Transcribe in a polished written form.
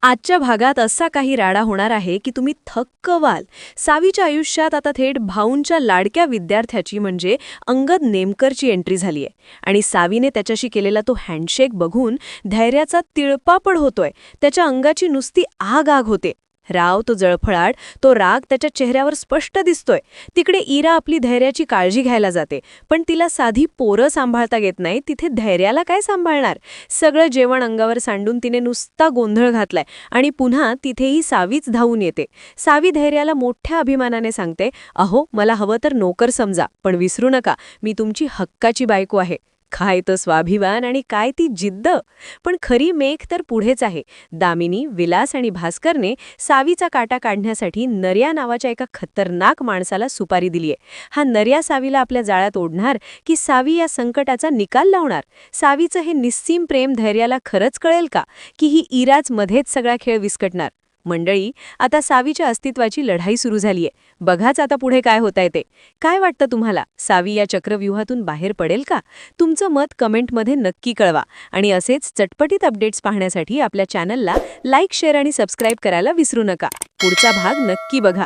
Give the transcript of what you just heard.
आजच्या भागात असा काही राडा होणार आहे की तुम्ही थक्क व्हाल. सावीच्या आयुष्यात आता थेट भाऊंच्या लाडक्या विद्यार्थ्याची म्हणजे अंगद नेमकरची एंट्री झालीय. आणि सावीने त्याच्याशी केलेला तो हँडशेक बघून धैर्याचा तिळपापड होतोय. त्याच्या अंगाची नुसती आग आग होते. राव तो जळफळाट, तो राग त्याच्या चेहऱ्यावर स्पष्ट दिसतोय. तिकडे इरा आपली धैर्याची काळजी घ्यायला जाते, पण तिला साधी पोरं सांभाळता येत नाही, तिथे धैर्याला काय सांभाळणार. सगळं जेवण अंगावर सांडून तिने नुसता गोंधळ घातलाय. आणि पुन्हा तिथेही सावीच धावून येते. सावी धैर्याला मोठ्या अभिमानाने सांगते, अहो मला हवं तर नोकर समजा, पण विसरू नका मी तुमची हक्काची बायको आहे. काय तो स्वाभिमान आणि काय ती जिद्द. पण खरी मेख तर पुढेच आहे. दामिनी, विलास आणि भास्करने सावीचा काटा काढण्यासाठी नर्या नावाच्या एका खतरनाक माणसाला सुपारी दिलीये. हा नर्या सावीला आपल्या जाळ्यात ओढणार की सावी या संकटाचा निकाल लावणार. सावीचं हे निस्सीम प्रेम धैर्याला खरंच कळेल का, की ही इराच मध्येच सगळा खेळ विस्कटणार. मंडळी, आता सावीच्या अस्तित्वाची लढाई सुरू झालीये. बघाच आता पुढे काय होतंय ते. काय वाटतं तुम्हाला, सावी या चक्रव्यूहातून बाहेर पडेल का? तुमचं मत कमेंटमध्ये नक्की कळवा. आणि असेच चटपटीत अपडेट्स पाहण्यासाठी आपल्या चॅनलला लाईक, शेअर आणि सबस्क्राईब करायला विसरू नका. पुढचा भाग नक्की बघा.